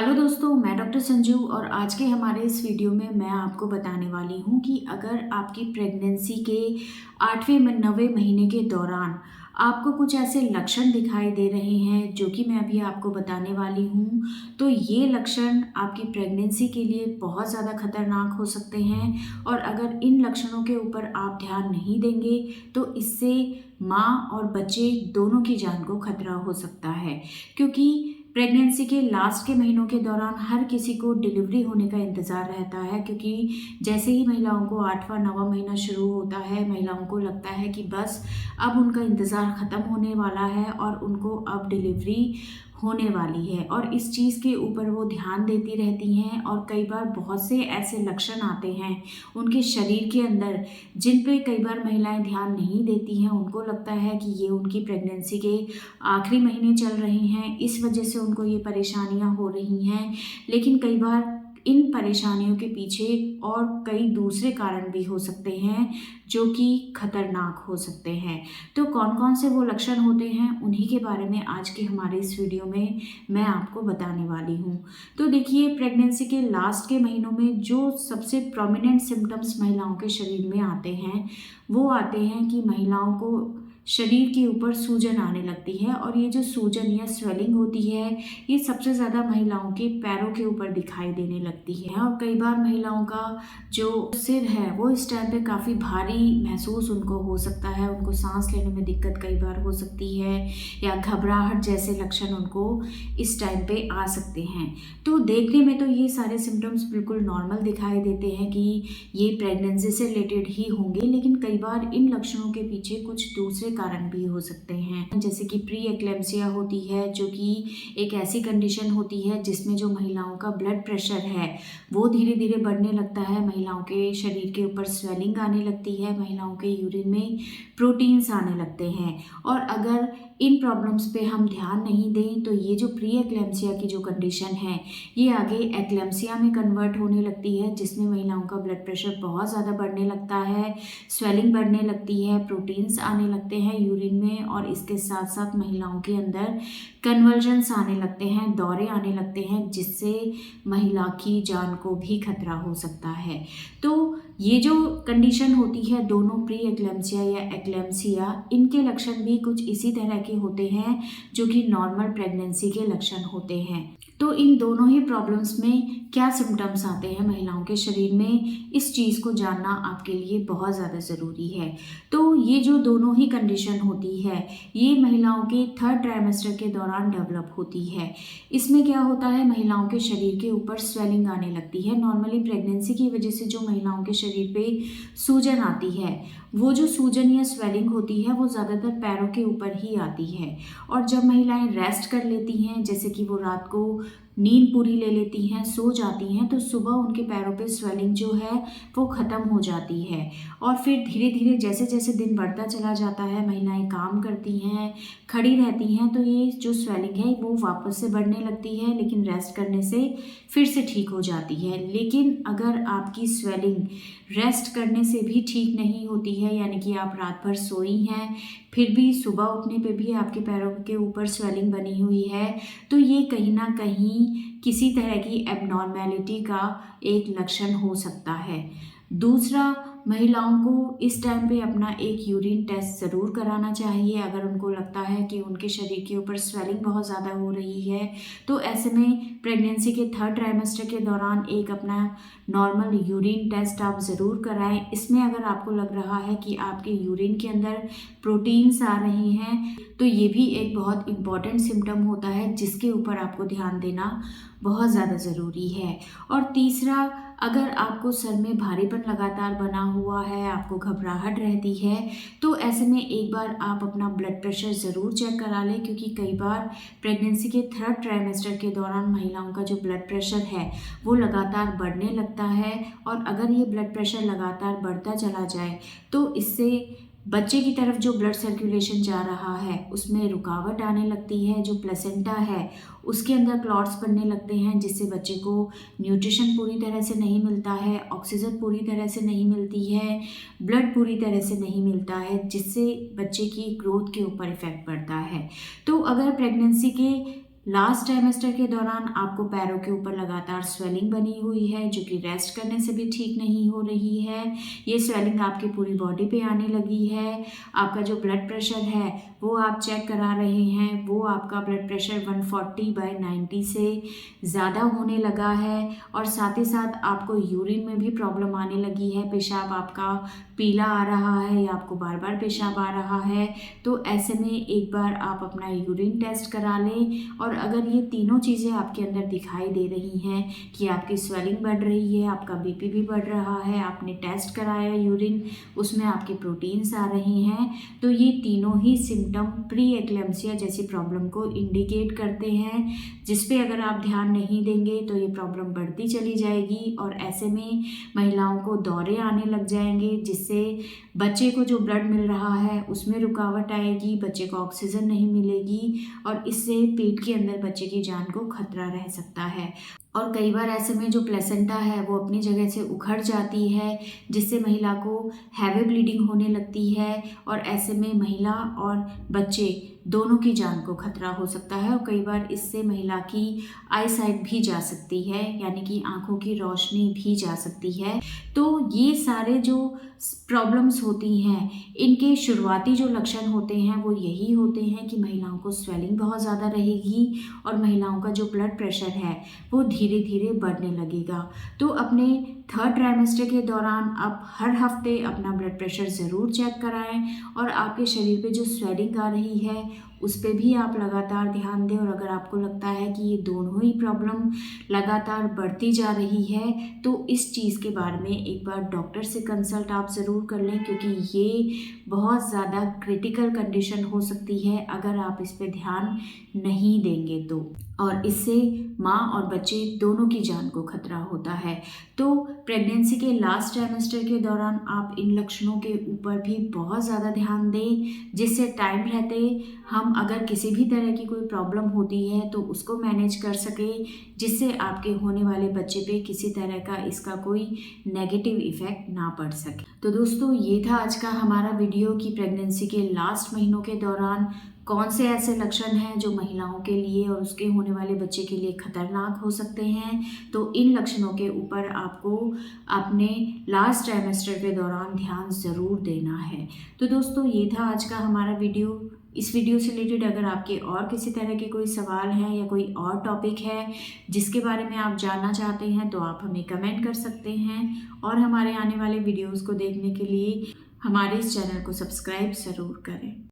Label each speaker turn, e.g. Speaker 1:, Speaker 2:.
Speaker 1: Hello दोस्तों, मैं doctor Sanju और आज के हमारे इस वीडियो में मैं आपको बताने वाली हूँ कि अगर आपकी प्रेगनेंसी के 8वें 9वें महीने के दौरान आपको कुछ ऐसे लक्षण दिखाई दे रहे हैं जो कि मैं अभी आपको बताने वाली हूँ, तो ये लक्षण आपकी प्रेगनेंसी के लिए बहुत ज़्यादा खतरनाक हो सकते हैं। और अगर इन लक्षणों के ऊपर आप ध्यान नहीं देंगे तो इससे माँ और बच्चे दोनों की जान को खतरा हो सकता है, क्योंकि प्रेगनेंसी के लास्ट के महीनों के दौरान हर किसी को डिलीवरी होने का इंतज़ार रहता है, क्योंकि जैसे ही महिलाओं को 8वां 9वां महीना शुरू होता है, महिलाओं को लगता है कि बस अब उनका इंतज़ार ख़त्म होने वाला है और उनको अब डिलीवरी होने वाली है। और इस चीज़ के ऊपर वो ध्यान देती रहती हैं और कई बार बहुत से ऐसे लक्षण आते हैं उनके शरीर के अंदर जिन पे कई बार महिलाएं ध्यान नहीं देती हैं। उनको लगता है कि ये उनकी प्रेगनेंसी के आखिरी महीने चल रहे हैं, इस वजह से उनको ये परेशानियां हो रही हैं। लेकिन कई बार इन परेशानियों के पीछे और कई दूसरे कारण भी हो सकते हैं जो कि खतरनाक हो सकते हैं। तो कौन कौन से वो लक्षण होते हैं, उन्हीं के बारे में आज के हमारे इस वीडियो में मैं आपको बताने वाली हूँ। तो देखिए, प्रेगनेंसी के लास्ट के महीनों में जो सबसे प्रोमिनेंट सिम्टम्स महिलाओं के शरीर में आते हैं वो आते हैं कि महिलाओं को शरीर के ऊपर सूजन आने लगती है। और ये जो सूजन या स्वेलिंग होती है, ये सबसे ज़्यादा महिलाओं के पैरों के ऊपर दिखाई देने लगती है। और कई बार महिलाओं का जो सिर है वो इस टाइम पे काफ़ी भारी महसूस उनको हो सकता है, उनको सांस लेने में दिक्कत कई बार हो सकती है, या घबराहट जैसे लक्षण उनको इस टाइम पे आ सकते हैं। तो देखने में तो ये सारे सिम्टम्स बिल्कुल नॉर्मल दिखाई देते हैं कि ये प्रेगनेंसी से रिलेटेड ही होंगे, लेकिन कई बार इन लक्षणों के पीछे कुछ दूसरे कारण भी हो सकते हैं, जैसे कि प्री एक्लेम्सिया होती है, जो कि एक ऐसी कंडीशन होती है जिसमें जो महिलाओं का ब्लड प्रेशर है वो धीरे धीरे बढ़ने लगता है, महिलाओं के शरीर के ऊपर स्वेलिंग आने लगती है, महिलाओं के यूरिन में प्रोटीन्स आने लगते हैं। और अगर इन प्रॉब्लम्स पे हम ध्यान नहीं दें तो ये जो प्री एक्लेम्सिया की जो कंडीशन है ये आगे एक्लेम्सिया में कन्वर्ट होने लगती है, जिसमें महिलाओं का ब्लड प्रेशर बहुत ज़्यादा बढ़ने लगता है, स्वेलिंग बढ़ने लगती है, प्रोटीन्स आने लगते हैं यूरिन में, और इसके साथ साथ महिलाओं के अंदर कन्वल्जन्स आने लगते हैं, दौरे आने लगते हैं, जिससे महिला की जान को भी खतरा हो सकता है। तो ये जो कंडीशन होती है दोनों, प्री एक्लेम्सिया या एक्लेम्सिया, इनके लक्षण भी कुछ इसी तरह के होते हैं जो कि नॉर्मल प्रेगनेंसी के लक्षण होते हैं। तो इन दोनों ही प्रॉब्लम्स में क्या सिम्टम्स आते हैं महिलाओं के शरीर में, इस चीज़ को जानना आपके लिए बहुत ज़्यादा ज़रूरी है। तो ये जो दोनों ही कंडीशन होती है ये महिलाओं के 3rd ट्राइमेस्टर के दौरान डेवलप होती है। इसमें क्या होता है, महिलाओं के शरीर के ऊपर स्वेलिंग आने लगती है। नॉर्मली प्रेगनेंसी की वजह से जो महिलाओं के शरीर पे सूजन आती है, वो जो सूजन या स्वेलिंग होती है वो ज़्यादातर पैरों के ऊपर ही आती है। और जब महिलाएं रेस्ट कर लेती हैं, जैसे कि वो रात को नींद पूरी ले लेती हैं, सो जाती हैं, तो सुबह उनके पैरों पे स्वेलिंग जो है वो ख़त्म हो जाती है। और फिर धीरे धीरे जैसे जैसे दिन बढ़ता चला जाता है, महिलाएं काम करती हैं, खड़ी रहती हैं, तो ये जो स्वेलिंग है वो वापस से बढ़ने लगती है, लेकिन रेस्ट करने से फिर से ठीक हो जाती है। लेकिन अगर आपकी स्वेलिंग रेस्ट करने से भी ठीक नहीं होती है, यानी कि आप रात भर सोई हैं फिर भी सुबह उठने पे भी आपके पैरों के ऊपर स्वेलिंग बनी हुई है, तो ये कहीं ना कहीं किसी तरह की एबनॉर्मेलिटी का एक लक्षण हो सकता है। दूसरा, महिलाओं को इस टाइम पे अपना एक यूरिन टेस्ट ज़रूर कराना चाहिए अगर उनको लगता है कि उनके शरीर के ऊपर स्वेलिंग बहुत ज़्यादा हो रही है। तो ऐसे में प्रेगनेंसी के 3rd ट्राइमेस्टर के दौरान एक अपना नॉर्मल यूरिन टेस्ट आप ज़रूर कराएं। इसमें अगर आपको लग रहा है कि आपके यूरिन के अंदर प्रोटीन्स आ रहे हैं तो ये भी एक बहुत इम्पॉर्टेंट सिम्टम होता है जिसके ऊपर आपको ध्यान देना बहुत ज़्यादा ज़रूरी है। और तीसरा, अगर आपको सर में भारीपन लगातार बना हुआ है, आपको घबराहट रहती है, तो ऐसे में एक बार आप अपना ब्लड प्रेशर ज़रूर चेक करा लें, क्योंकि कई बार प्रेगनेंसी के 3rd ट्राइमेस्टर के दौरान महिलाओं का जो ब्लड प्रेशर है वो लगातार बढ़ने लगता है। और अगर ये ब्लड प्रेशर लगातार बढ़ता चला जाए तो इससे बच्चे की तरफ जो ब्लड सर्कुलेशन जा रहा है उसमें रुकावट आने लगती है। जो प्लेसेंटा है उसके अंदर क्लॉट्स बनने लगते हैं, जिससे बच्चे को न्यूट्रिशन पूरी तरह से नहीं मिलता है, ऑक्सीजन पूरी तरह से नहीं मिलती है, ब्लड पूरी तरह से नहीं मिलता है, जिससे बच्चे की ग्रोथ के ऊपर इफेक्ट पड़ता है। तो अगर प्रेगनेंसी के लास्ट ट्राइमेस्टर के दौरान आपको पैरों के ऊपर लगातार स्वेलिंग बनी हुई है जो कि रेस्ट करने से भी ठीक नहीं हो रही है। ये स्वेलिंग आपकी पूरी बॉडी पे आने लगी है। आपका जो ब्लड प्रेशर है वो आप चेक करा रहे हैं, वो आपका ब्लड प्रेशर 140/90 से ज़्यादा होने लगा है और साथ ही साथ आपको यूरिन में भी प्रॉब्लम आने लगी है। पेशाब आपका पीला आ रहा है या आपको बार बार पेशाब आ रहा है। तो ऐसे में एक बार आप अपना यूरिन टेस्ट करा लें और अगर ये तीनों चीज़ें आपके अंदर दिखाई दे रही हैं कि आपकी स्वेलिंग बढ़ रही है, आपका बीपी भी बढ़ रहा है, आपने टेस्ट कराया यूरिन उसमें आपके प्रोटीन्स आ रहे हैं, तो ये तीनों ही सिम्टम प्री एक्लेम्सिया जैसी प्रॉब्लम को इंडिकेट करते हैं, जिस पे अगर आप ध्यान नहीं देंगे तो ये प्रॉब्लम बढ़ती चली जाएगी और ऐसे में महिलाओं को दौरे आने लग जाएंगे, जिससे बच्चे को जो ब्लड मिल रहा है उसमें रुकावट आएगी, बच्चे को ऑक्सीजन नहीं मिलेगी और इससे पेट के अंदर बच्चे की जान को खतरा रह सकता है। और कई बार ऐसे में जो प्लेसेंटा है वो अपनी जगह से उखड़ जाती है, जिससे महिला को हैवी ब्लीडिंग होने लगती है और ऐसे में महिला और बच्चे दोनों की जान को खतरा हो सकता है और कई बार इससे महिला की आई साइट भी जा सकती है, यानी कि आंखों की रोशनी भी जा सकती है। तो ये सारे जो प्रॉब्लम्स होती हैं इनके शुरुआती जो लक्षण होते हैं वो यही होते हैं कि महिलाओं को स्वेलिंग बहुत ज़्यादा रहेगी और महिलाओं का जो ब्लड प्रेशर है वो धीरे धीरे बढ़ने लगेगा। तो अपने थर्ड ट्राइमेस्टर के दौरान आप हर हफ्ते अपना ब्लड प्रेशर ज़रूर चेक कराएं और आपके शरीर पे जो स्वेलिंग आ रही है उस पर भी आप लगातार ध्यान दें और अगर आपको लगता है कि ये दोनों ही प्रॉब्लम लगातार बढ़ती जा रही है तो इस चीज़ के बारे में एक बार डॉक्टर से कंसल्ट आप ज़रूर कर लें, क्योंकि ये बहुत ज़्यादा क्रिटिकल कंडीशन हो सकती है अगर आप इस पर ध्यान नहीं देंगे तो, और इससे माँ और बच्चे दोनों की जान को खतरा होता है। तो प्रेगनेंसी के लास्ट ट्राइमेस्टर के दौरान आप इन लक्षणों के ऊपर भी बहुत ज़्यादा ध्यान दें, जिससे टाइम रहते हम अगर किसी भी तरह की कोई प्रॉब्लम होती है तो उसको मैनेज कर सकें, जिससे आपके होने वाले बच्चे पे किसी तरह का इसका कोई नेगेटिव इफ़ेक्ट ना पड़ सके। तो दोस्तों ये था आज का हमारा वीडियो कि प्रेगनेंसी के लास्ट महीनों के दौरान कौन से ऐसे लक्षण हैं जो महिलाओं के लिए और उसके होने वाले बच्चे के लिए खतरनाक हो सकते हैं। तो इन लक्षणों के ऊपर आपको अपने लास्ट ट्राइमेस्टर के दौरान ध्यान ज़रूर देना है। तो दोस्तों ये था आज का हमारा वीडियो। इस वीडियो से रिलेटेड अगर आपके और किसी तरह के कोई सवाल हैं या कोई और टॉपिक है जिसके बारे में आप जानना चाहते हैं तो आप हमें कमेंट कर सकते हैं और हमारे आने वाले वीडियोज़ को देखने के लिए हमारे इस चैनल को सब्सक्राइब ज़रूर करें।